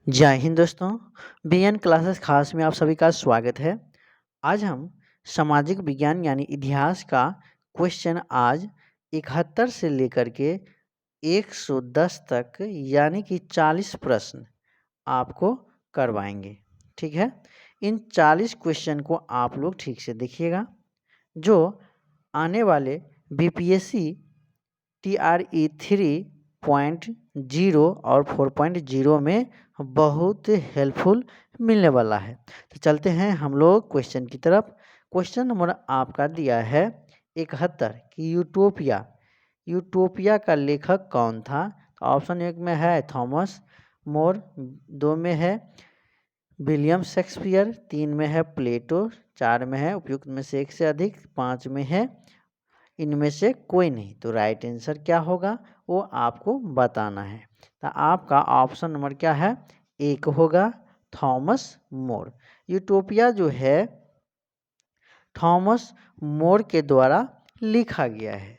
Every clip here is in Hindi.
जय हिंद दोस्तों। बीएन क्लासेस खास में आप सभी का स्वागत है। आज हम सामाजिक विज्ञान यानी इतिहास का क्वेश्चन आज 71 से लेकर के 110 तक यानी कि 40 प्रश्न आपको करवाएंगे। ठीक है, इन 40 क्वेश्चन को आप लोग ठीक से देखिएगा, जो आने वाले बीपीएससी TRE 3.0 और 4.0 में बहुत हेल्पफुल मिलने वाला है। तो चलते हैं हम लोग क्वेश्चन की तरफ। क्वेश्चन नंबर आपका दिया है 71 कि यूटोपिया का लेखक कौन था। तो ऑप्शन 1 में है थॉमस मोर, 2 में है विलियम शेक्सपियर, 3 में है प्लेटो, 4 में है उपयुक्त में से एक से अधिक, 5 में है इनमें से कोई नहीं। तो राइट आंसर क्या होगा वो आपको बताना है। तो आपका ऑप्शन नंबर क्या है, 1 होगा, थॉमस मोर। यूटोपिया जो है थॉमस मोर के द्वारा लिखा गया है।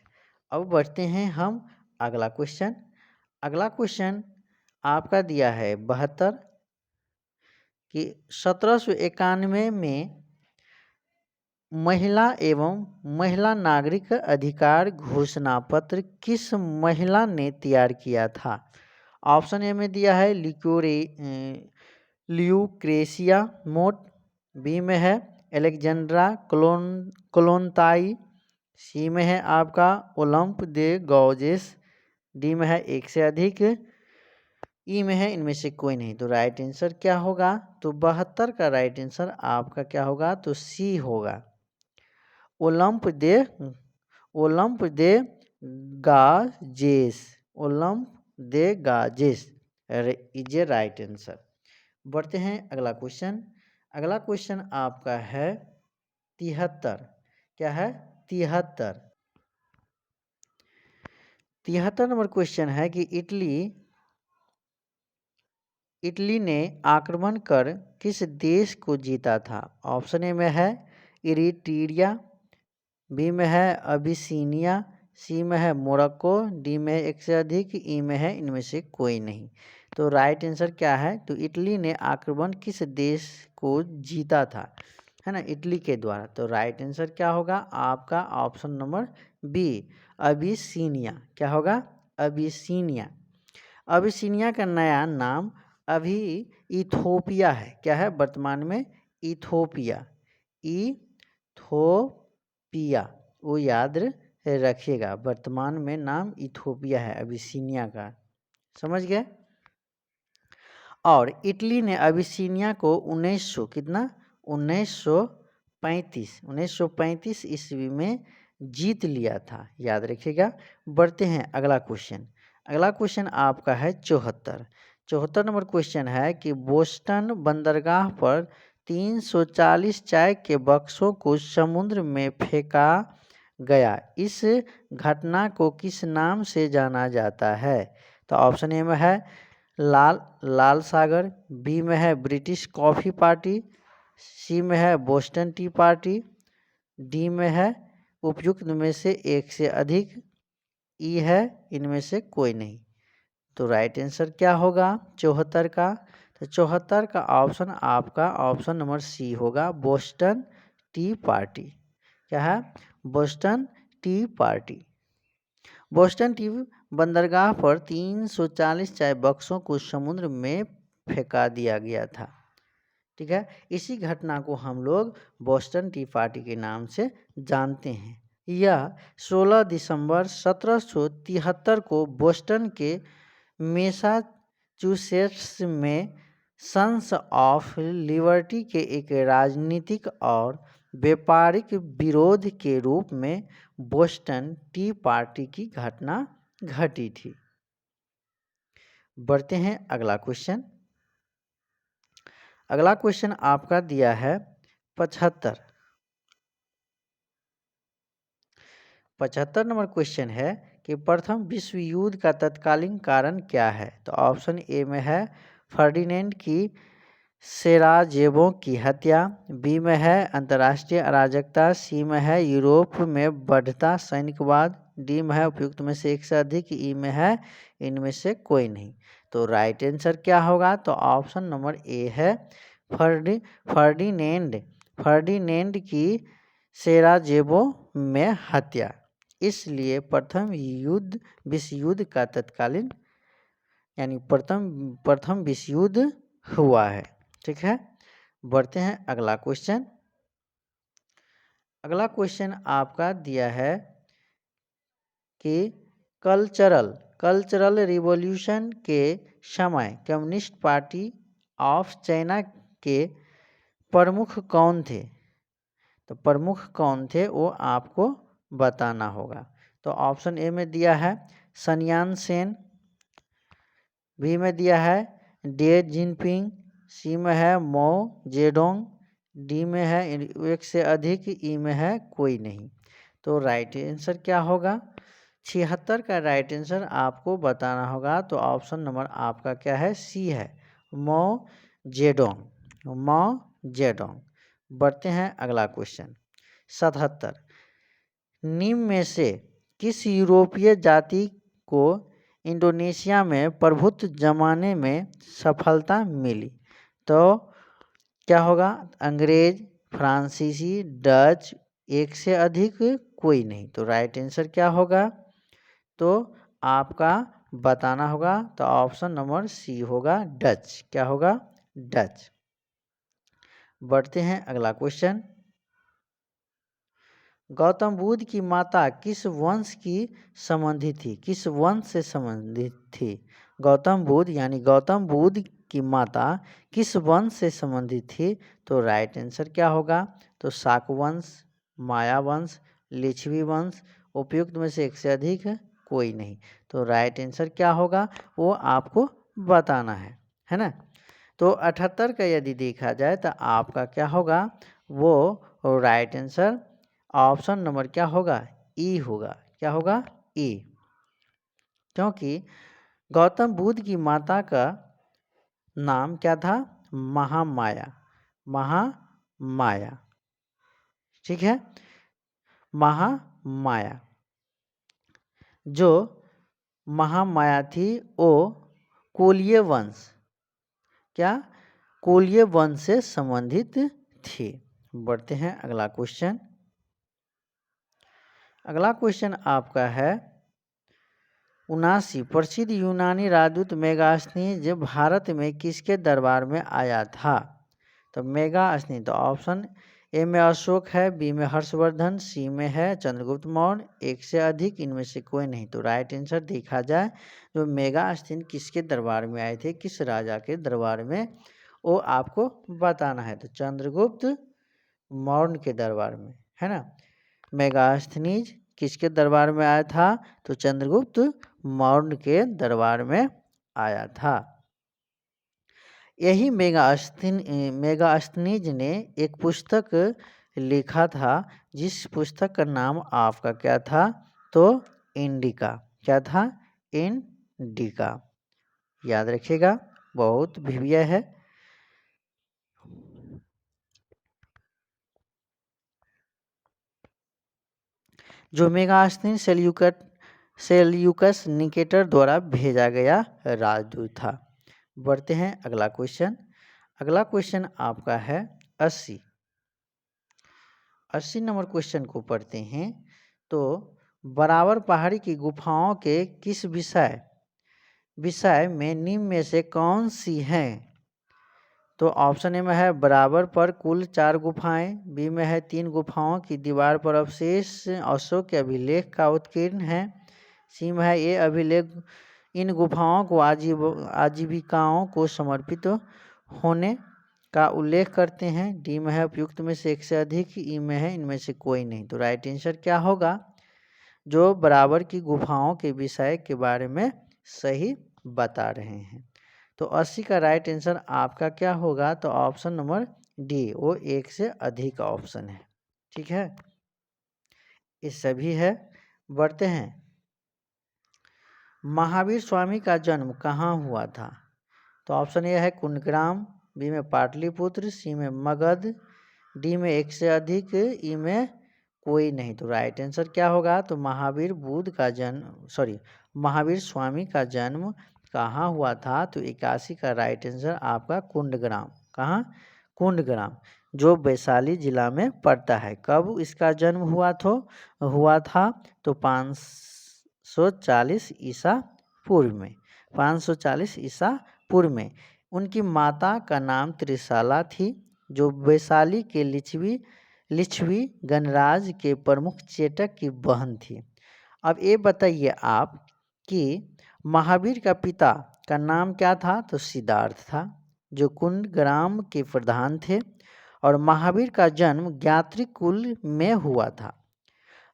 अब बढ़ते हैं हम अगला क्वेश्चन। अगला क्वेश्चन आपका दिया है 72 कि 1791 में महिला एवं महिला नागरिक अधिकार घोषणा पत्र किस महिला ने तैयार किया था। ऑप्शन ए में दिया है ल्यूक्रेसिया मोट, बी में है एलेक्जेंड्रा कोलोनताई, सी में है आपका ओलंप दे गौजेस, डी में है एक से अधिक, ई में है इनमें से कोई नहीं। तो राइट आंसर क्या होगा, तो 72 का राइट आंसर आपका क्या होगा, तो सी होगा, Olympe de Gouges. Olympe de Gouges is a right answer. बढ़ते हैं अगला क्वेश्चन। अगला क्वेश्चन आपका है 73। क्या है, 73 नंबर क्वेश्चन है कि इटली ने आक्रमण कर किस देश को जीता था। ऑप्शन ए में है इरिट्रिया, बी में है अबिसीनिया, सी में है मोरक्को, डी में एक से अधिक, ई में है इनमें से कोई नहीं। तो राइट आंसर क्या है, तो इटली ने आक्रमण किस देश को जीता था, है ना, इटली के द्वारा। तो राइट आंसर क्या होगा आपका ऑप्शन नंबर बी, अबिसीनिया। क्या होगा, अबिसीनिया। अबिसीनिया का नया नाम अभी इथोपिया है। क्या है, वर्तमान में इथोपिया, इथोपिया, वो याद रखिएगा, वर्तमान में नाम इथोपिया है अबिसीनिया का। समझ गए। और इटली ने अबिसीनिया को 1900 कितना 1935 ईस्वी में जीत लिया था, याद रखिएगा। बढ़ते हैं अगला क्वेश्चन। अगला क्वेश्चन आपका है 74 नंबर क्वेश्चन है कि बोस्टन बंदरगाह पर 340 चाय के बक्सों को समुद्र में फेंका गया, इस घटना को किस नाम से जाना जाता है। तो ऑप्शन ए में है लाल सागर, बी में है ब्रिटिश कॉफ़ी पार्टी, सी में है बोस्टन टी पार्टी, डी में है उपयुक्त में से एक से अधिक, ई है इनमें से कोई नहीं। तो राइट आंसर क्या होगा 74 का, तो 74 का ऑप्शन आपका ऑप्शन नंबर सी होगा, बोस्टन टी पार्टी। क्या है, Boston T party. Boston T बंदरगाह पर 340 चाय बक्सों को समुद्र में फेंका दिया गया था। ठीक है, इसी घटना को हम लोग बोस्टन टी पार्टी के नाम से जानते हैं। यह 16 दिसंबर 1773 को बोस्टन के मैसाचुसेट्स में सन्स ऑफ लिबर्टी के एक राजनीतिक और व्यापारिक विरोध के रूप में बोस्टन टी पार्टी की घटना घटी थी। बढ़ते हैं अगला क्वेश्चन। अगला क्वेश्चन आपका दिया है 75 नंबर क्वेश्चन है कि प्रथम विश्व युद्ध का तत्कालीन कारण क्या है। तो ऑप्शन ए में है फर्डिनेंड की सेराजेवो की हत्या, बी में है अंतर्राष्ट्रीय अराजकता, सी में है यूरोप में बढ़ता सैनिकवाद, डी में है उपयुक्त में से एक से अधिक, ई में है इनमें से कोई नहीं। तो राइट आंसर क्या होगा? तो ऑप्शन नंबर ए है फर्डिनेंड फर्डिनेंड की सेराजेवो में हत्या। इसलिए प्रथम विश्व युद्ध का तत्कालीन यानी प्रथम विश्व युद्ध हुआ है। ठीक है, बढ़ते हैं अगला क्वेश्चन। अगला क्वेश्चन आपका दिया है कि कल्चरल रिवॉल्यूशन के समय कम्युनिस्ट पार्टी ऑफ चाइना के प्रमुख कौन थे? तो प्रमुख कौन थे वो आपको बताना होगा। तो ऑप्शन ए में दिया है सन यान सेन, बी में दिया है डे जिनपिंग, सी में है मो जेडोंग, डी में है एक से अधिक, ई में है कोई नहीं। तो राइट आंसर क्या होगा? 76 का राइट आंसर आपको बताना होगा। तो ऑप्शन नंबर आपका क्या है? सी है मो जेडोंग मो जेडोंग। बढ़ते हैं अगला क्वेश्चन। 77 निम्न में से किस यूरोपीय जाति को इंडोनेशिया में प्रभुत्व जमाने में सफलता मिली? तो क्या होगा? अंग्रेज, फ्रांसीसी, डच, एक से अधिक, कोई नहीं। तो राइट आंसर क्या होगा? तो आपका बताना होगा। तो ऑप्शन नंबर सी होगा डच। क्या होगा? डच। बढ़ते हैं अगला क्वेश्चन। गौतम बुद्ध की माता किस वंश की संबंधी थी? किस वंश से संबंधित थी? गौतम बुद्ध यानी गौतम बुद्ध की माता किस वंश से संबंधित थी? तो राइट आंसर क्या होगा? तो शाक वंश, माया वंश, लिच्छवी वंश, उपयुक्त में से एक से अधिक है, कोई नहीं। तो राइट आंसर क्या होगा वो आपको बताना है ना। तो 78 का यदि देखा जाए तो आपका क्या होगा? वो राइट आंसर ऑप्शन नंबर क्या होगा? ई होगा। क्या होगा? ई। क्योंकि गौतम बुद्ध की माता का नाम क्या था? महामाया। महामाया, ठीक है, महामाया। जो महामाया थी वो कोलीय वंश, क्या? कोलीय वंश से संबंधित थी। बढ़ते हैं अगला क्वेश्चन। अगला क्वेश्चन आपका है 79 प्रसिद्ध यूनानी राजदूत मेगास्थनीज भारत में किसके दरबार में आया था? तो मेगास्थनी, तो ऑप्शन ए में अशोक है, बी में हर्षवर्धन, सी में है चंद्रगुप्त मौर्य, एक से अधिक, इनमें से कोई नहीं। तो राइट आंसर देखा जाए जो मेगास्थनी किसके दरबार में आए थे, किस राजा के दरबार में, वो आपको बताना है। तो चंद्रगुप्त मौर्य के दरबार में, है ना। मेगास्थनीज किसके दरबार में आया था? तो चंद्रगुप्त मौर्य के दरबार में आया था। यही मेगास्थनीज ने एक पुस्तक लिखा था जिस पुस्तक का नाम आपका क्या था? तो इंडिका। क्या था? इंडिका। याद रखिएगा, बहुत भिविया है। जो मेगास्थनी सेल्यूकस निकेटर द्वारा भेजा गया राजदूत था। बढ़ते हैं अगला क्वेश्चन। अगला क्वेश्चन आपका है 80 नंबर क्वेश्चन को पढ़ते हैं। तो बराबर पहाड़ी की गुफाओं के किस विषय में निम्न में से कौन सी हैं? तो ऑप्शन ए में है बराबर पर कुल 4 गुफाएं, बी में है 3 गुफाओं की दीवार पर अवशेष अशोक के अभिलेख का उत्कीर्ण है, सी में है ये अभिलेख इन गुफाओं को आजीविकाओं को समर्पित होने का उल्लेख करते हैं, डी में है उपयुक्त में से एक से अधिक, ई में है इनमें से कोई नहीं। तो राइट आंसर क्या होगा? जो बराबर की गुफाओं के विषय के बारे में सही बता रहे हैं। तो 80 का राइट आंसर आपका क्या होगा? तो ऑप्शन नंबर डी, वो एक से अधिक ऑप्शन है। ठीक है, ये सभी है। बढ़ते हैं। महावीर स्वामी का जन्म कहाँ हुआ था? तो ऑप्शन ए है कुंडग्राम, बी में पाटलिपुत्र, सी में मगध, डी में एक से अधिक, ई में कोई नहीं। तो राइट आंसर क्या होगा? तो महावीर स्वामी का जन्म कहाँ हुआ था? तो 81 का राइट आंसर आपका कुंडग्राम। कहाँ? कुंडग्राम, जो वैशाली जिला में पड़ता है। कब इसका जन्म हुआ था? तो 540 ईसा पूर्व में। 540 ईसा पूर्व में। उनकी माता का नाम त्रिशाला थी, जो वैशाली के लिच्छवी गणराज्य के प्रमुख चेटक की बहन थी। अब ये बताइए आप कि महावीर का पिता का नाम क्या था? तो सिद्धार्थ था, जो कुंडग्राम के प्रधान थे। और महावीर का जन्म ज्ञात्री कुल में हुआ था।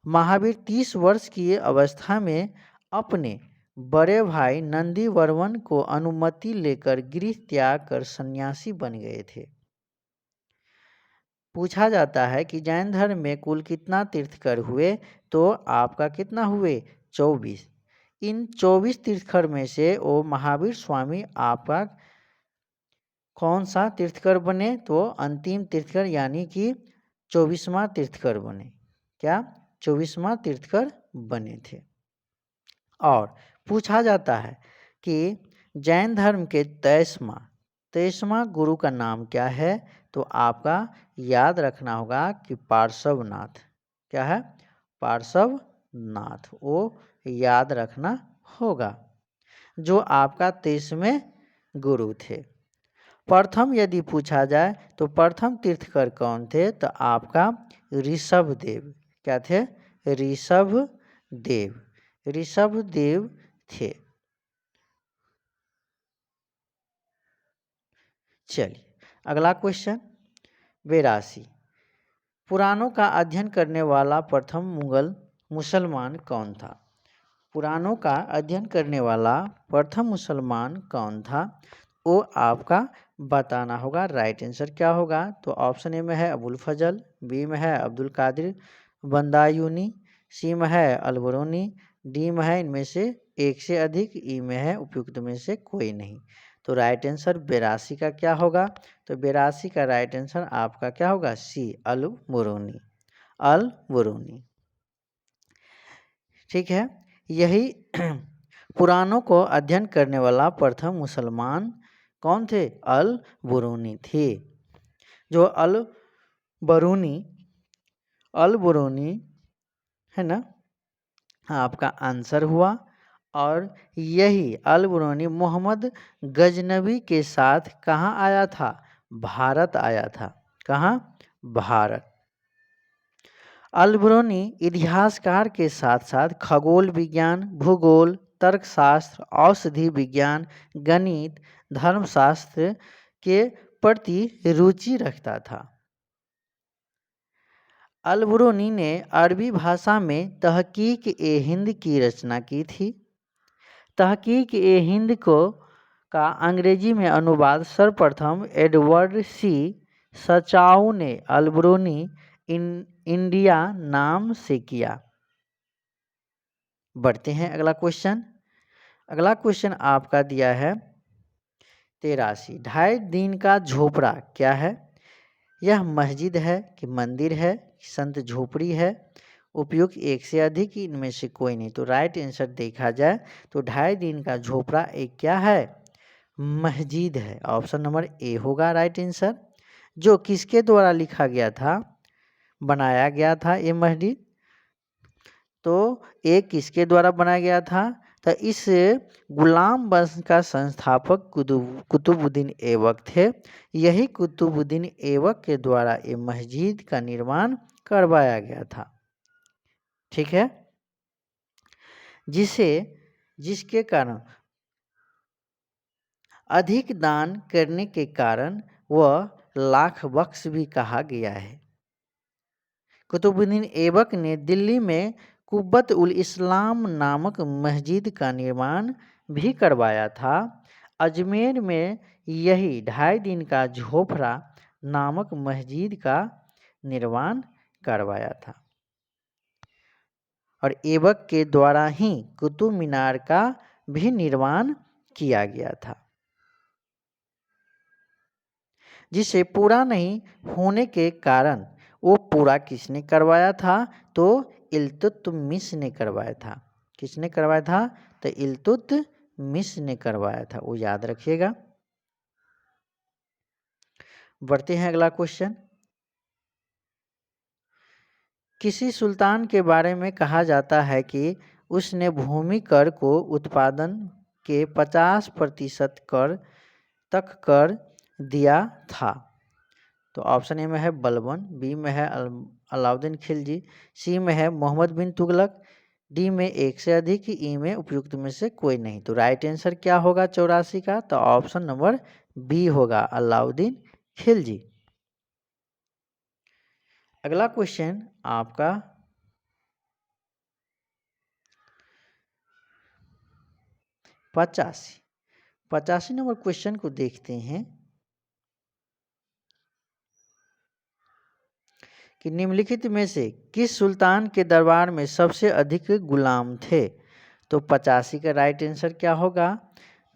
महावीर 30 वर्ष की अवस्था में अपने बड़े भाई नंदीवर्मन को अनुमति लेकर गृह त्याग कर सन्यासी बन गए थे। पूछा जाता है कि जैन धर्म में कुल कितना तीर्थकर हुए? तो आपका कितना हुए? 24। इन 24 तीर्थकर में से वो महावीर स्वामी आपका कौन सा तीर्थकर बने? तो अंतिम तीर्थकर, यानी कि 24वां तीर्थकर बने। क्या? 24वां तीर्थकर बने थे। और पूछा जाता है कि जैन धर्म के 23वां गुरु का नाम क्या है? तो आपका याद रखना होगा कि पार्श्वनाथ। क्या है? पार्श्वनाथ, वो याद रखना होगा, जो आपका 23वें गुरु थे। प्रथम यदि पूछा जाए तो प्रथम तीर्थकर कौन थे? तो आपका ऋषभदेव। क्या थे? ऋषभदेव थे। चलिए अगला क्वेश्चन 82। पुराणों का अध्ययन करने वाला प्रथम मुसलमान कौन था? पुराणों का अध्ययन करने वाला प्रथम मुसलमान कौन था? वो आपका बताना होगा। राइट आंसर क्या होगा? तो ऑप्शन ए में है अबुल फजल, बी में है अब्दुल कादिर बंदायूनी, सी में है अलबरूनी, डी में है इनमें से एक से अधिक, ई में है उपयुक्त में से कोई नहीं। तो राइट आंसर 82 का क्या होगा? तो 82 का राइट आंसर आपका क्या होगा? सी, अलबरूनी। ठीक है, यही पुराणों को अध्ययन करने वाला प्रथम मुसलमान कौन थे? अलबरूनी थे। जो अलबरूनी है ना, आपका आंसर हुआ। और यही अलबरूनी मोहम्मद गजनवी के साथ कहाँ आया था? भारत आया था। कहाँ? भारत। अलबरूनी इतिहासकार के साथ साथ खगोल विज्ञान, भूगोल, तर्कशास्त्र, औषधि विज्ञान, गणित, धर्मशास्त्र के प्रति रुचि रखता था। अलबरूनी ने अरबी भाषा में तहकीक-ए-हिंद की रचना की थी। तहकीक-ए-हिंद का अंग्रेजी में अनुवाद सर्वप्रथम एडवर्ड सी सचाऊ ने अलबरूनी इंडिया नाम से किया। बढ़ते हैं अगला क्वेश्चन। अगला क्वेश्चन आपका दिया है 83। 2.5 दिन का झोपड़ा क्या है? यह मस्जिद है कि मंदिर है, संत झोपड़ी है, उपयुक्त एक से अधिक, इनमें से कोई नहीं। तो राइट आंसर देखा जाए तो 2.5 दिन का झोपड़ा एक क्या है? मस्जिद है। ऑप्शन नंबर ए होगा राइट आंसर। जो किसके द्वारा लिखा गया था, बनाया गया था ये मस्जिद? तो ये किसके द्वारा बनाया गया था? तो इस गुलाम वंश का संस्थापक कुतुबुद्दीन ऐबक थे। यही कुतुबुद्दीन ऐबक के द्वारा ये मस्जिद का निर्माण करवाया गया था। ठीक है, जिसके कारण अधिक दान करने के कारण वह लाख बख्श भी कहा गया है। कुतुबुद्दीन ऐबक ने दिल्ली में कुब्बत उल इस्लाम नामक मस्जिद का निर्माण भी करवाया था। अजमेर में यही 2.5 दिन का झोपड़ा नामक मस्जिद का निर्माण करवाया था। और ऐबक के द्वारा ही कुतुब मीनार का भी निर्माण किया गया था, जिसे पूरा नहीं होने के कारण वो पूरा किसने करवाया था? तो इल्तुतमिश ने करवाया था। किसने करवाया था? तो इल्तुतमिश मिस ने करवाया था, वो याद रखिएगा। बढ़ते हैं अगला क्वेश्चन। किसी सुल्तान के बारे में कहा जाता है कि उसने भूमि कर को उत्पादन के 50% कर तक कर दिया था। तो ऑप्शन ए में है बलबन, बी में है अलाउद्दीन खिलजी, सी में है मोहम्मद बिन तुगलक, डी में एक से अधिक, ई में उपयुक्त में से कोई नहीं। तो राइट आंसर क्या होगा 84 का? तो ऑप्शन नंबर बी होगा, अलाउद्दीन खिलजी। अगला क्वेश्चन आपका 85 नंबर क्वेश्चन को देखते हैं कि निम्नलिखित में से किस सुल्तान के दरबार में सबसे अधिक गुलाम थे? तो 85 का राइट आंसर क्या होगा?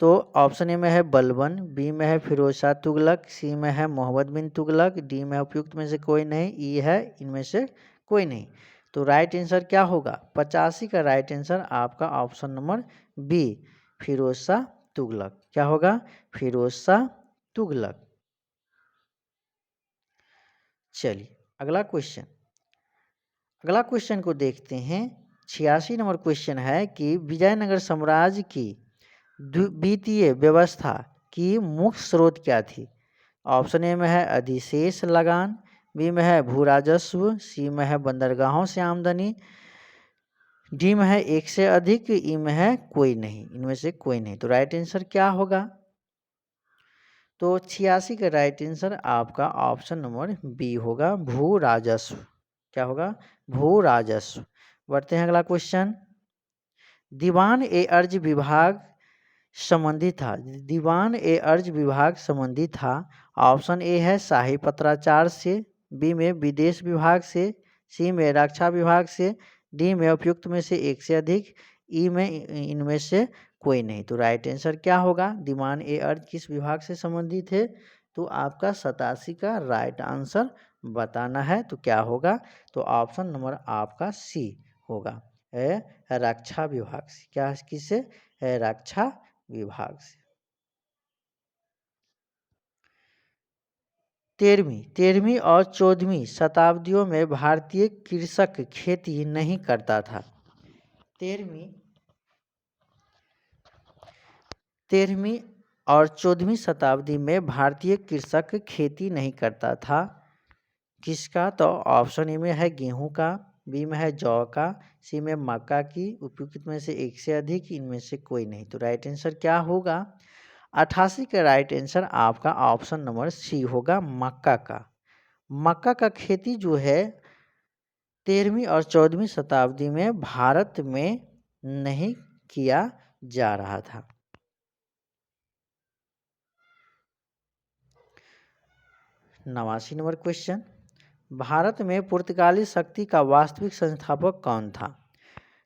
तो ऑप्शन ए में है बलबन, बी में है फिरोज शाह तुगलक, सी में है मोहम्मद बिन तुगलक, डी में उपयुक्त में से कोई नहीं, ई है इनमें से कोई नहीं। तो राइट आंसर क्या होगा? 85 का राइट आंसर आपका option number B, Firoz Shah Tughlaq. क्या होगा? फिरोज शाह तुगलक। चलिए अगला क्वेश्चन को देखते हैं। 86 नंबर क्वेश्चन है कि विजयनगर साम्राज्य की वित्तीय व्यवस्था की मुख्य स्रोत क्या थी? ऑप्शन ए में है अधिशेष लगान, बी में है भू राजस्व, सी में है बंदरगाहों से आमदनी, डी में है एक से अधिक, ई में है कोई नहीं, इनमें से कोई नहीं। तो राइट आंसर क्या होगा? तो 86 का राइट आंसर आपका ऑप्शन नंबर बी होगा, भू राजस्व। क्या होगा? भू राजस्व। बढ़ते हैं अगला क्वेश्चन। दीवान ए अर्ज विभाग संबंधी था, दीवान ए अर्ज विभाग संबंधी था। ऑप्शन ए है शाही पत्राचार से, बी में विदेश विभाग से, सी में रक्षा विभाग से, डी में उपयुक्त में से एक से अधिक, ई में इनमें से कोई नहीं। तो राइट आंसर क्या होगा? दीवान ए अर्ज किस विभाग से संबंधित है? तो आपका 87 का राइट आंसर बताना है। तो क्या होगा? तो ऑप्शन नंबर आपका सी होगा, रक्षा विभाग से। क्या किससे? रक्षा विभाग से। 13वीं और 14वीं शताब्दियों में भारतीय कृषक खेती नहीं करता था। 13वीं और 14वीं शताब्दी में भारतीय कृषक खेती नहीं करता था। किसका? तो ऑप्शन ए में है गेहूं का, बी में है जौ का, सी में मक्का की, उपयुक्त में से एक से अधिक, इनमें से कोई नहीं। तो राइट आंसर क्या होगा? 88 का राइट आंसर आपका ऑप्शन नंबर सी होगा, मक्का का। मक्का का खेती जो है 13वीं और 14वीं शताब्दी में भारत में नहीं किया जा रहा था। 89 नंबर क्वेश्चन। भारत में पुर्तगाली शक्ति का वास्तविक संस्थापक कौन था?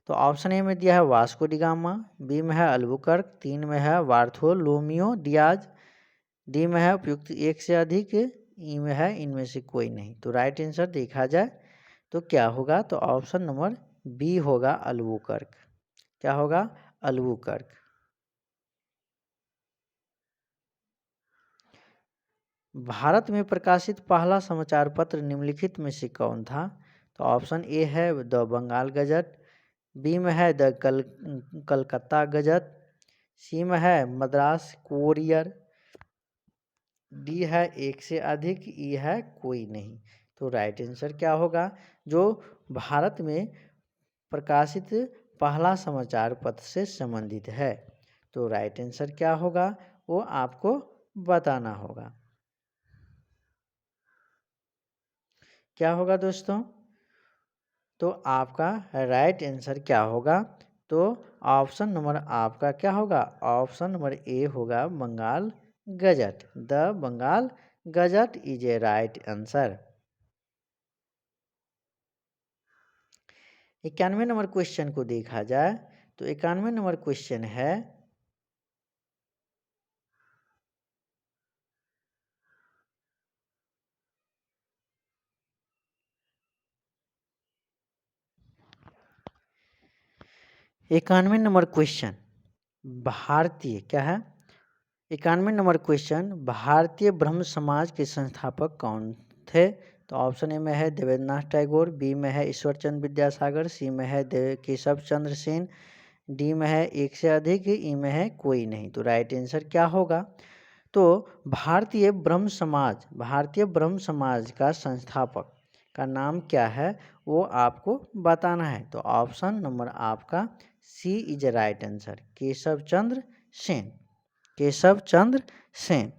तो ऑप्शन ए में दिया है वास्को डी गामा, बी में है अल्बुकर्क, 3 में है बार्थोलोमियो डियाज, डी में है उपयुक्त एक से अधिक, ई में है इनमें से कोई नहीं। तो राइट आंसर देखा जाए तो क्या होगा? तो ऑप्शन नंबर बी होगा, अल्बुकर्क। क्या होगा? अल्बुकर्क। भारत में प्रकाशित पहला समाचार पत्र निम्नलिखित में से कौन था? तो ऑप्शन ए है द बंगाल गजट, बी में है द कलकत्ता गजट, सी में है मद्रास कोरियर, डी है एक से अधिक, ई है कोई नहीं। तो राइट आंसर क्या होगा? जो भारत में प्रकाशित पहला समाचार पत्र से संबंधित है। तो राइट आंसर क्या होगा? वो आपको बताना होगा। क्या होगा दोस्तों? तो आपका राइट आंसर क्या होगा? तो ऑप्शन नंबर आपका क्या होगा? ऑप्शन नंबर ए होगा, Bengal Gazette. The Bengal Gazette is a right answer. 91 number question को देखा जाए तो 91 नंबर क्वेश्चन है, इक्यानवे नंबर क्वेश्चन भारतीय क्या है 91 नंबर क्वेश्चन, भारतीय ब्रह्म समाज के संस्थापक कौन थे? तो ऑप्शन ए में है देवेंद्रनाथ टैगोर, बी में है ईश्वर चंद्र विद्यासागर, सी में है केशव चंद्र सेन, डी में है एक से अधिक, ई में है कोई नहीं। तो राइट आंसर क्या होगा? तो भारतीय ब्रह्म समाज का संस्थापक का नाम क्या है वो आपको बताना है। तो ऑप्शन नंबर आपका C is right answer, Keshav Chandra Sen. Keshav Chandra Sen.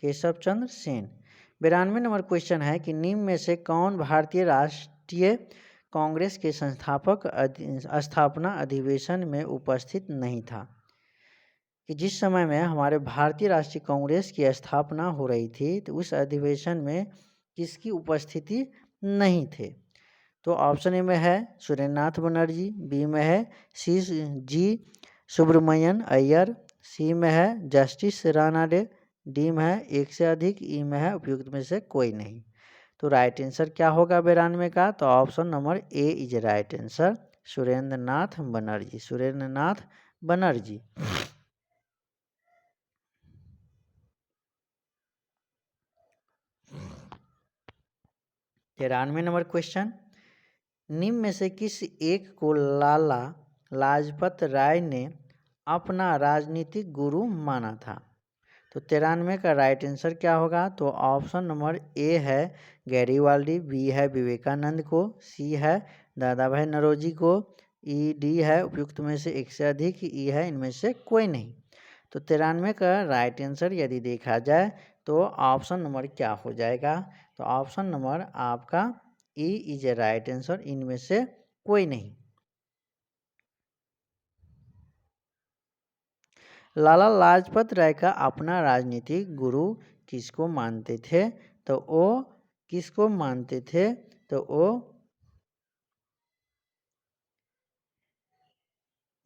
Keshav Chandra Sen. 92 number question है कि निम्न में से कौन भारतीय राष्ट्रीय कांग्रेस के संस्थापक स्थापना अधिवेशन में उपस्थित नहीं था? कि जिस समय में हमारे भारतीय राष्ट्रीय कांग्रेस की स्थापना हो रही थी तो उस अधिवेशन में किसकी उपस्थिति नहीं थे? तो ऑप्शन ए में है सुरेंद्रनाथ बनर्जी, बी में है सी जी सुब्रमण्यन अय्यर, सी में है जस्टिस रानाडे, डी में है एक से अधिक, ई में है उपयुक्त में से कोई नहीं। तो राइट आंसर क्या होगा 92 का? तो option number A is right answer, Surendranath Banerjee. Surendranath Banerjee. 93 number question, निम्न में से किस एक को लाला लाजपत राय ने अपना राजनीतिक गुरु माना था? तो 93 का राइट आंसर क्या होगा? तो ऑप्शन नंबर ए है गैरीवाल्डी, बी है विवेकानंद को, सी है दादा भाई नौरोजी को, ई डी है उपयुक्त में से एक से अधिक, ई है इनमें से कोई नहीं। तो 93 का राइट आंसर यदि देखा जाए तो ऑप्शन नंबर क्या हो जाएगा? तो ऑप्शन नंबर आपका E is a right answer, इनमें से कोई नहीं। लाला लाजपत राय का अपना राजनीतिक गुरु किसको मानते थे? तो वो किसको मानते थे? तो वो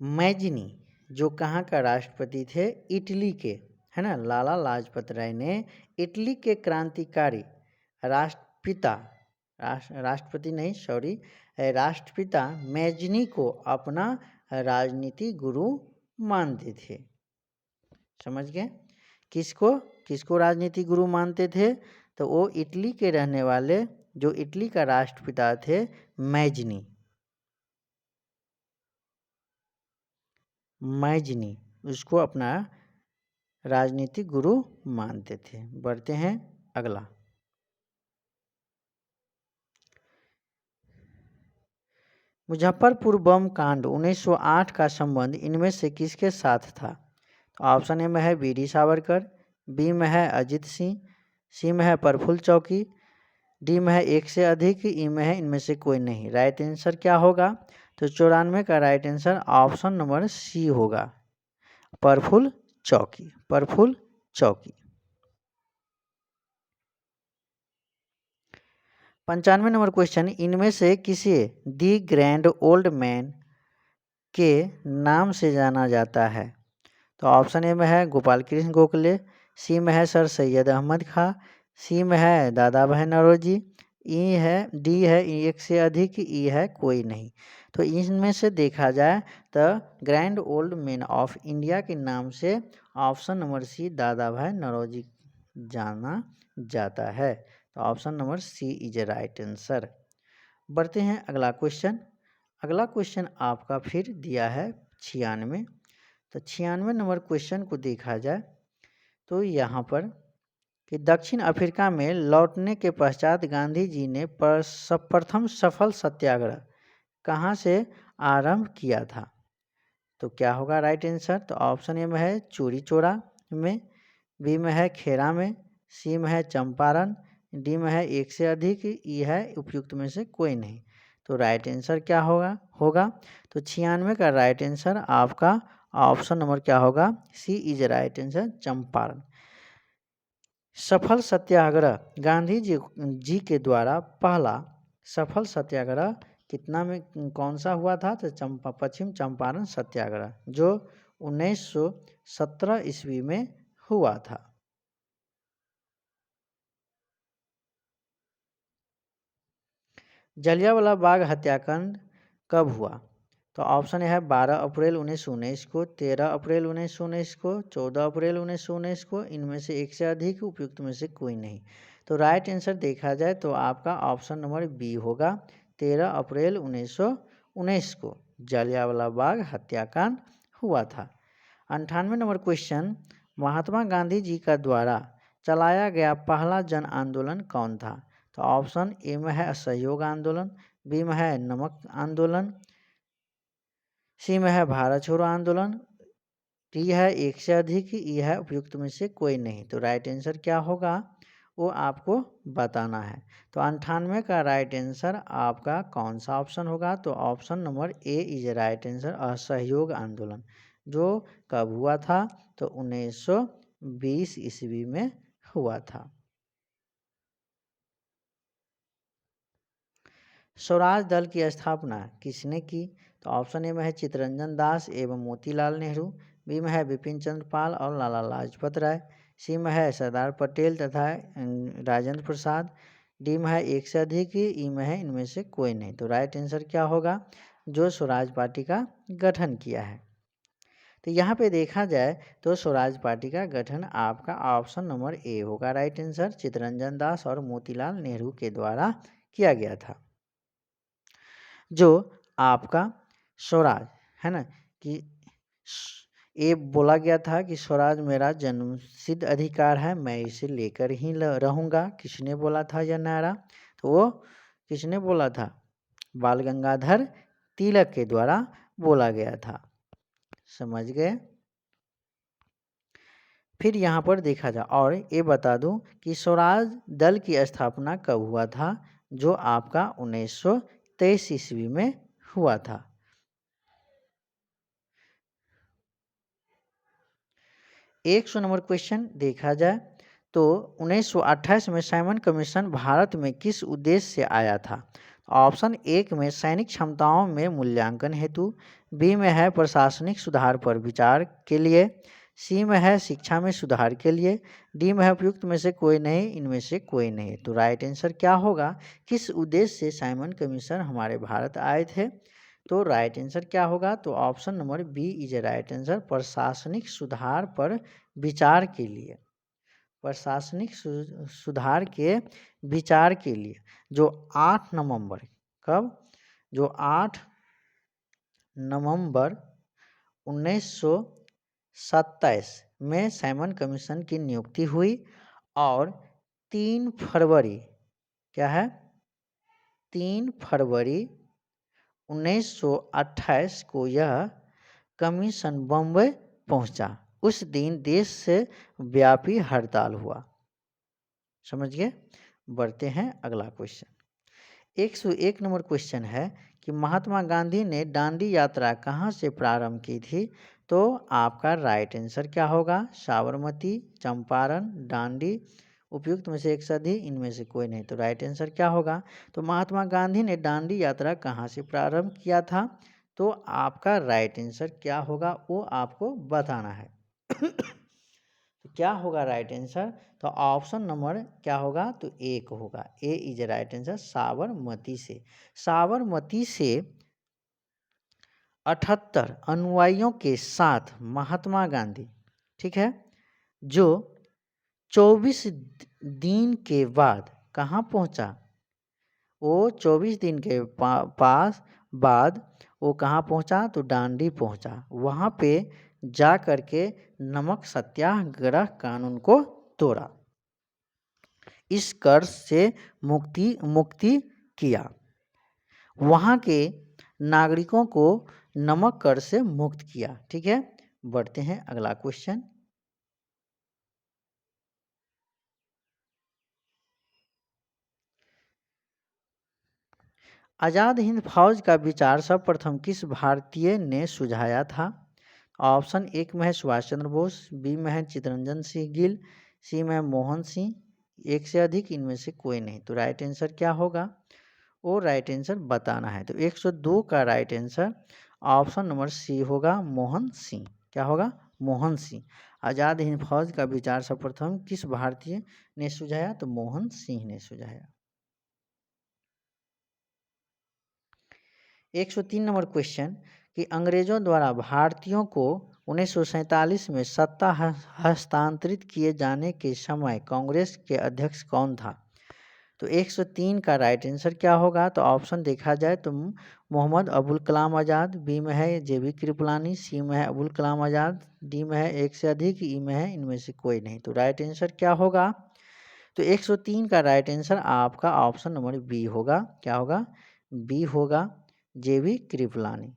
मैजिनी, जो कहाँ का राष्ट्रपति थे? इटली के, है ना। लाला लाजपत राय ने इटली के क्रांतिकारी राष्ट्रपिता राष्ट्रपति नहीं सॉरी राष्ट्रपिता मैजिनी को अपना राजनीति गुरु मानते थे। समझ गए? किसको किसको राजनीति गुरु मानते थे? तो वो इटली के रहने वाले जो इटली का राष्ट्रपिता थे मैजिनी। मैजिनी उसको अपना राजनीतिक गुरु मानते थे। बढ़ते हैं अगला। मुजफ्फरपुर बम कांड 1908 का संबंध इनमें से किसके साथ था? तो ऑप्शन ए में है वीडी सावरकर, बी में है अजित सिंह, सी में है प्रफुल्ल चौकी, डी में है एक से अधिक, ई में है इनमें से कोई नहीं। राइट आंसर क्या होगा? तो 94 का right answer option number C होगा, प्रफुल्ल चौकी। प्रफुल्ल चौकी। 95 नंबर क्वेश्चन, इनमें से किसे दी ग्रैंड ओल्ड मैन के नाम से जाना जाता है? तो ऑप्शन ए में है गोपाल कृष्ण गोखले, सी में है सर सैयद अहमद खां, सी में है दादा भाई नौरोजी, ई है डी है एक से अधिक, ई है कोई नहीं। तो इनमें से देखा जाए तो grand old man of India के नाम से ऑप्शन नंबर सी दादा भाई नौरोजी जाना जाता है। तो option number C is right answer. बढ़ते हैं अगला क्वेश्चन। अगला क्वेश्चन आपका फिर दिया है 96। तो 96 नंबर क्वेश्चन को देखा जाए तो यहाँ पर कि दक्षिण अफ्रीका में लौटने के पश्चात गांधी जी ने प्रथम सफल सत्याग्रह कहाँ से आरंभ किया था? तो क्या होगा राइट आंसर? तो ऑप्शन ए में है चोरी चौरा में, बी में है खेड़ा में, सी में है चंपारण, डी में है एक से अधिक, ई है उपयुक्त में से कोई नहीं। तो राइट आंसर क्या होगा? तो 96 का राइट आंसर आपका ऑप्शन नंबर क्या होगा? सी इज राइट आंसर, चंपारण। सफल सत्याग्रह गांधी जी के द्वारा पहला सफल सत्याग्रह कितना में कौन सा हुआ था? तो पश्चिम चंपारण सत्याग्रह जो 1917 ईस्वी में हुआ था। जलियांवाला बाग हत्याकांड कब हुआ? तो ऑप्शन है 12 अप्रैल 1919 को, 13 अप्रैल 1919 को, 14 अप्रैल 1919 को, इनमें से एक से अधिक, उपयुक्त में से कोई नहीं। तो राइट आंसर देखा जाए तो आपका ऑप्शन नंबर बी होगा, 13 अप्रैल 1919 को जलियांवाला बाग हत्याकांड हुआ था। 98 नंबर क्वेश्चन, महात्मा गांधी जी का द्वारा चलाया गया पहला जन आंदोलन कौन था? तो ऑप्शन ए में है असहयोग आंदोलन, बी में है नमक आंदोलन, सी में है भारत छोड़ो आंदोलन, डी है एक से अधिक, ई है उपयुक्त में से कोई नहीं। तो राइट आंसर क्या होगा वो आपको बताना है। तो 98 का राइट आंसर आपका कौन सा ऑप्शन होगा? तो option number A is right answer, असहयोग आंदोलन, जो कब हुआ था? तो 1920 ईस्वी में हुआ था। स्वराज दल की स्थापना किसने की? तो ऑप्शन ए में है चित्तरंजन दास एवं मोतीलाल नेहरू, बी में है बिपिन चंद्र पाल और लाला लाजपत राय, सी में है सरदार पटेल तथा राजेंद्र प्रसाद, डी में है एक से अधिक, ई में है इनमें से कोई नहीं। तो राइट आंसर क्या होगा? जो स्वराज पार्टी का गठन किया है। तो यहाँ पे देखा जाए तो स्वराज पार्टी का गठन आपका ऑप्शन नंबर ए होगा राइट आंसर, चित्तरंजन दास और मोतीलाल नेहरू के द्वारा किया गया था। जो आपका स्वराज है ना कि ये बोला गया था कि स्वराज मेरा जन्मसिद्ध अधिकार है, मैं इसे लेकर ही रहूँगा। किसने बोला था यह नारा? तो वो किसने बोला था? बाल गंगाधर तिलक के द्वारा बोला गया था। समझ गए? फिर यहाँ पर देखा जाए और ये बता दूं कि स्वराज दल की स्थापना कब हुआ था? जो आपका 1923 ईस्वी में हुआ था। 100 नंबर क्वेश्चन देखा जाए तो 1928 में साइमन कमीशन भारत में किस उद्देश्य से आया था? ऑप्शन एक में सैनिक क्षमताओं में मूल्यांकन हेतु, बी में है प्रशासनिक सुधार पर विचार के लिए, सी में है शिक्षा में सुधार के लिए, डी में है उपयुक्त में से कोई नहीं, इनमें से कोई नहीं। तो राइट आंसर क्या होगा? किस उद्देश्य से साइमन कमीशन हमारे भारत आए थे? तो राइट आंसर क्या होगा? तो option number B is a right answer, प्रशासनिक सुधार पर विचार के लिए। प्रशासनिक सुधार के विचार के लिए जो 8 नवंबर कब? जो 8 नवंबर 1927 में साइमन कमीशन की नियुक्ति हुई और 3 फरवरी क्या है? 3 फरवरी 1928 को यह कमीशन बम्बई पहुंचा। उस दिन देश से व्यापी हड़ताल हुआ। समझ गए? बढ़ते हैं अगला क्वेश्चन। 101 नंबर क्वेश्चन है कि महात्मा गांधी ने दांडी यात्रा कहाँ से प्रारंभ की थी? तो आपका राइट आंसर क्या होगा? साबरमती, चंपारण, दांडी, उपयुक्त में से एक सदी, इनमें से कोई नहीं। तो राइट आंसर क्या होगा? तो महात्मा गांधी ने दांडी यात्रा कहाँ से प्रारंभ किया था? तो आपका राइट आंसर क्या होगा वो आपको बताना है। तो क्या होगा राइट आंसर? तो ऑप्शन नंबर क्या होगा? तो एक होगा, ए इज राइट आंसर, साबरमती से। साबरमती से 78 अनुयायियों के साथ महात्मा गांधी, ठीक है, जो 24 दिन के बाद कहाँ पहुंचा? वो 24 दिन के पास बाद वो कहाँ पहुंचा? तो दांडी पहुंचा। वहाँ पे जा कर के नमक सत्याग्रह कानून को तोड़ा, इस कर्ज से मुक्ति किया, वहाँ के नागरिकों को नमक कर से मुक्त किया। ठीक है, बढ़ते हैं अगला क्वेश्चन। आज़ाद हिंद फौज का विचार सर्वप्रथम किस भारतीय ने सुझाया था? ऑप्शन एक में है सुभाष चंद्र बोस, बी में है चित्तरंजन सिंह गिल, सी में है मोहन सिंह, एक से अधिक, इनमें से कोई नहीं। तो राइट आंसर क्या होगा वो राइट आंसर बताना है। तो 102 का right answer option number C होगा, मोहन सिंह। क्या होगा? मोहन सिंह। आज़ाद हिंद फौज का विचार सर्वप्रथम किस भारतीय ने सुझाया? तो मोहन सिंह ने सुझाया। 103 नंबर क्वेश्चन कि अंग्रेजों द्वारा भारतीयों को 1947 में सत्ता हस्तांतरित किए जाने के समय कांग्रेस के अध्यक्ष कौन था? तो 103 का राइट आंसर क्या होगा? तो ऑप्शन देखा जाए तो मोहम्मद अबुल कलाम आज़ाद, बी में है जेबी कृपलानी, सी में है अबुल कलाम आज़ाद, डी में है एक से अधिक, ई में है इनमें से कोई नहीं। तो राइट आंसर क्या होगा? तो 103 का राइट आंसर आपका ऑप्शन नंबर बी होगा। क्या होगा? बी होगा, जेबी कृपलानी,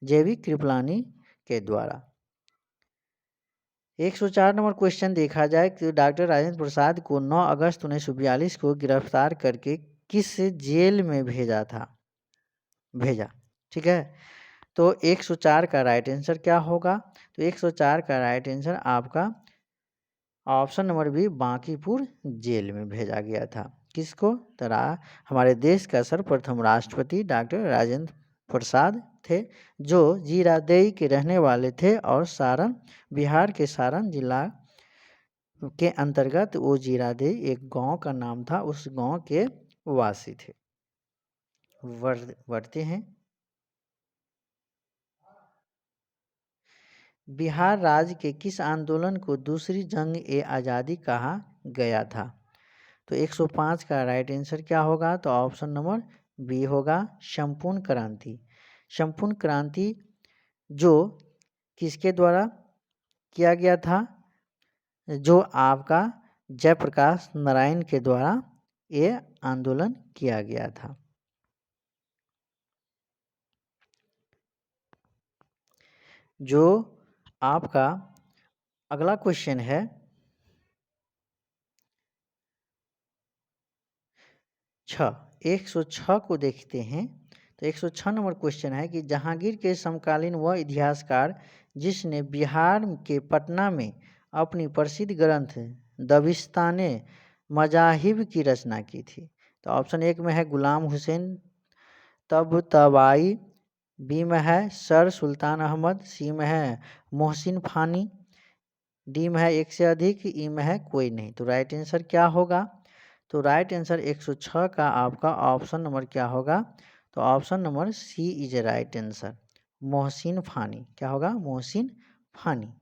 जेबी कृपलानी के द्वारा। 104 नंबर क्वेश्चन देखा जाए कि डॉक्टर राजेंद्र प्रसाद को 9 अगस्त 1942 को गिरफ्तार करके किस जेल में भेजा? ठीक है, तो 104 का राइट आंसर क्या होगा? तो 104 का राइट आंसर आपका option number B Bankipur jail में भेजा गया था। किसको? तो हमारे देश का सर्वप्रथम राष्ट्रपति डॉक्टर राजेंद्र प्रसाद थे, जो जीरादेई के रहने वाले थे और सारण, बिहार के सारण जिला के अंतर्गत वो जीरादेई एक गांव का नाम था, उस गांव के वासी थे। बढ़ते हैं। बिहार राज्य के किस आंदोलन को दूसरी जंग-ए-आज़ादी कहा गया था? तो 105 का राइट आंसर क्या होगा? तो ऑप्शन नंबर बी होगा, संपूर्ण क्रांति। संपूर्ण क्रांति जो किसके द्वारा किया गया था? जो आपका जयप्रकाश नारायण के द्वारा ये आंदोलन किया गया था। जो आपका अगला क्वेश्चन है 106 को देखते हैं। तो 106 नंबर क्वेश्चन है कि जहांगीर के समकालीन वह इतिहासकार जिसने बिहार के पटना में अपनी प्रसिद्ध ग्रंथ दबिस्ताने मजाहिब की रचना की थी। तो ऑप्शन एक में है गुलाम हुसैन तबताबाई, बी में है सर सुल्तान अहमद, सी में है मोहसिन फानी, डी में है एक से अधिक, ई में है कोई नहीं। तो राइट आंसर क्या होगा? तो राइट आंसर 106 का आपका ऑप्शन नंबर क्या होगा? तो option number C is a right answer, Mohsin Fani. क्या होगा? मोहसिन फानी।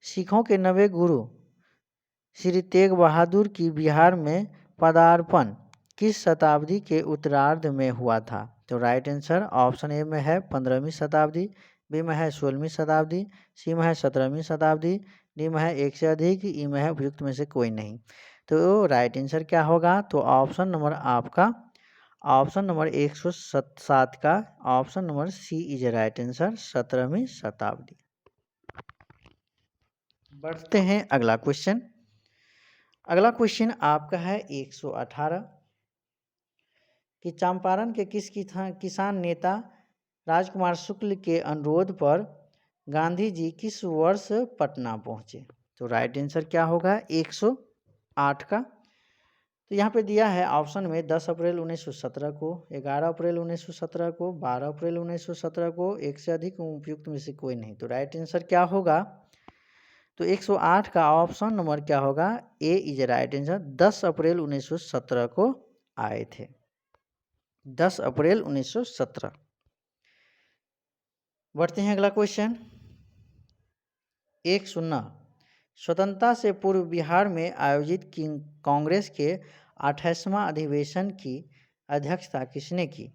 सिखों के नवे गुरु श्री तेग बहादुर की बिहार में पदार्पण किस शताब्दी के उत्तरार्ध में हुआ था? तो राइट आंसर ऑप्शन ए में है 15वीं शताब्दी, बी में है 16वीं शताब्दी, सी में है 17वीं शताब्दी, डी में है एक से अधिक, ई में है उपयुक्त में से कोई नहीं। तो राइट आंसर क्या होगा? तो ऑप्शन नंबर आपका ऑप्शन नंबर 107 का option number C is right answer, 17वीं शताब्दी। बढ़ते हैं अगला क्वेश्चन। अगला क्वेश्चन आपका है 118 कि चंपारण के किस किसान नेता राजकुमार शुक्ल के अनुरोध पर गांधी जी किस वर्ष पटना पहुंचे? तो राइट आंसर क्या होगा 108 का? तो यहाँ पे दिया है ऑप्शन में 10 अप्रैल 1917 को, 11 अप्रैल 1917 को, 12 अप्रैल 1917 को, एक से अधिक उपयुक्त में से कोई नहीं। तो राइट आंसर क्या होगा? तो 108 का ऑप्शन नंबर क्या होगा? ए इज राइट आंसर, 10 अप्रैल 1917 को आए थे, 10 अप्रैल 1917। बढ़ते हैं अगला क्वेश्चन 109 स्वतंत्रता से पूर्व बिहार में आयोजित कांग्रेस के 28वां अधिवेशन की अध्यक्षता किसने की?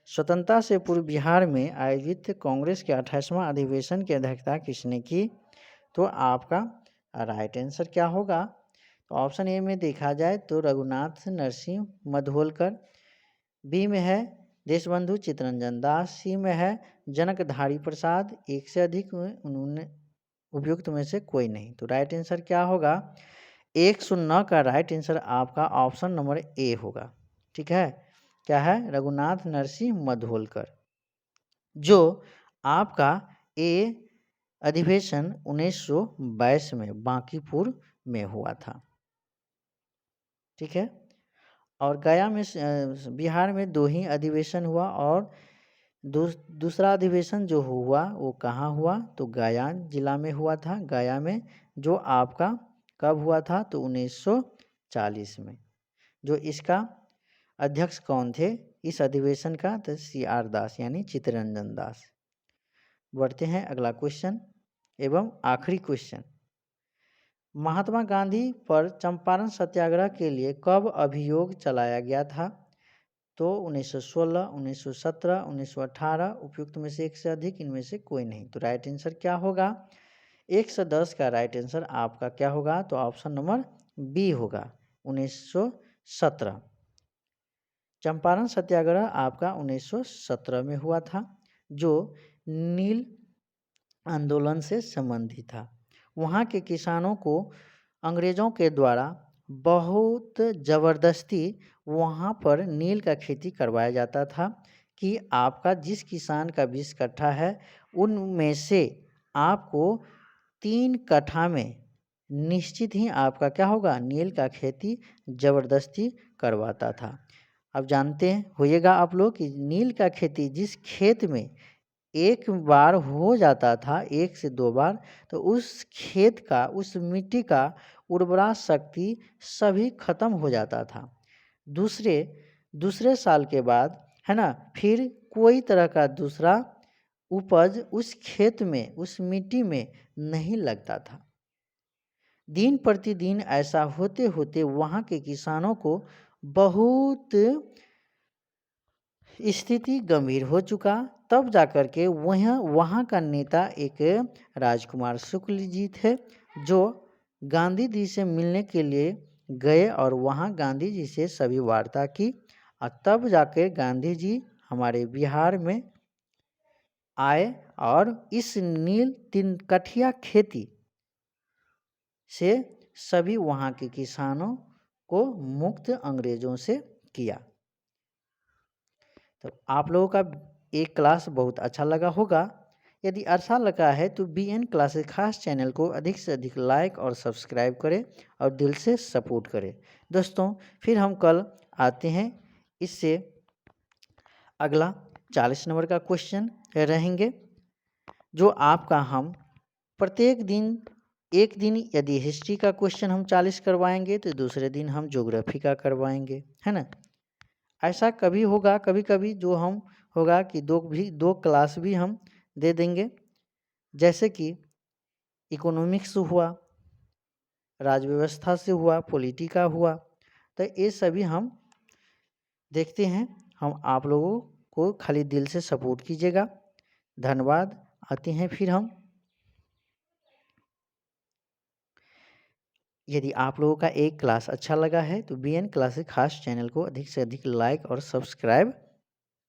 स्वतंत्रता से पूर्व बिहार में आयोजित कांग्रेस के 28वां अधिवेशन की अध्यक्षता किसने की? तो आपका राइट आंसर क्या होगा? तो ऑप्शन ए में देखा जाए तो रघुनाथ नरसिंह मधोलकर, बी में है देशबंधु चित्तरंजन दास, सी में है जनकधारी प्रसाद, एक से अधिक उन्होंने उपयुक्त में से कोई नहीं। तो राइट आंसर क्या होगा? 109 का राइट आंसर आपका ऑप्शन नंबर ए होगा। ठीक है, क्या है? रघुनाथ नरसिंह मधोलकर, जो आपका ए अधिवेशन 1922 में बांकीपुर में हुआ था। ठीक है, और गया में बिहार में 2 ही अधिवेशन हुआ और दूसरा अधिवेशन जो हुआ वो कहाँ हुआ? तो गया जिला में हुआ था, गया में, जो आपका कब हुआ था? तो 1940 में। जो इसका अध्यक्ष कौन थे इस अधिवेशन का? तो CR दास यानी चित्तरंजन दास। बढ़ते हैं अगला क्वेश्चन एवं आखिरी क्वेश्चन। महात्मा गांधी पर चंपारण सत्याग्रह के लिए कब अभियोग चलाया गया था? तो 1916, 1917, 1918, उपयुक्त में से एक से अधिक, इनमें से कोई नहीं। तो राइट आंसर क्या होगा? 1 से 10 का राइट आंसर आपका क्या होगा? तो ऑप्शन नंबर बी होगा, 1917। चंपारण सत्याग्रह आपका 1917 में हुआ था, जो नील आंदोलन से संबंधित था। वहाँ के किसानों को अंग्रेज़ों के द्वारा बहुत ज़बरदस्ती वहाँ पर नील का खेती करवाया जाता था कि आपका जिस किसान का 20 कट्ठा है, उनमें से आपको 3 कट्ठा में निश्चित ही आपका क्या होगा? नील का खेती ज़बरदस्ती करवाता था। अब जानते होइएगा आप लोग कि नील का खेती जिस खेत में एक बार हो जाता था, 1 से 2 बार, तो उस खेत का, उस मिट्टी का उर्वरा शक्ति सभी खत्म हो जाता था। दूसरे साल के बाद, है ना, फिर कोई तरह का दूसरा उपज उस खेत में, उस मिट्टी में नहीं लगता था। दिन प्रतिदिन ऐसा होते होते वहाँ के किसानों को बहुत स्थिति गंभीर हो चुका। तब जाकर के वहाँ का नेता एक राजकुमार शुक्ल जी थे, जो गांधी जी से मिलने के लिए गए और वहाँ गांधी जी से सभी वार्ता की, और तब जाकर गांधी जी हमारे बिहार में आए और इस नील 3 कठिया खेती से सभी वहाँ के किसानों को मुक्त अंग्रेज़ों से किया। तो आप लोगों का एक क्लास बहुत अच्छा लगा होगा। यदि अच्छा लगा है तो BN क्लासेस खास चैनल को अधिक से अधिक लाइक और सब्सक्राइब करें और दिल से सपोर्ट करें। दोस्तों, फिर हम कल आते हैं, इससे अगला 40 नंबर का क्वेश्चन रहेंगे, जो आपका हम प्रत्येक दिन, एक दिन यदि हिस्ट्री का क्वेश्चन हम 40 करवाएंगे तो दूसरे दिन हम ज्योग्राफी का करवाएंगे, है ना। ऐसा कभी होगा, कभी कभी जो हम होगा कि दो क्लास भी हम दे देंगे, जैसे कि इकोनॉमिक्स हुआ, राज्य व्यवस्था से हुआ, पॉलिटिका हुआ। तो ये सभी हम देखते हैं। हम आप लोगों को खाली दिल से सपोर्ट कीजिएगा। धन्यवाद। आते हैं फिर हम। यदि आप लोगों का एक क्लास अच्छा लगा है तो BN क्लासेस खास चैनल को अधिक से अधिक लाइक और सब्सक्राइब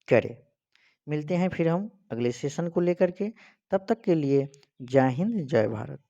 करें। मिलते हैं फिर हम अगले सेशन को लेकर के। तब तक के लिए जय हिंद, जय भारत।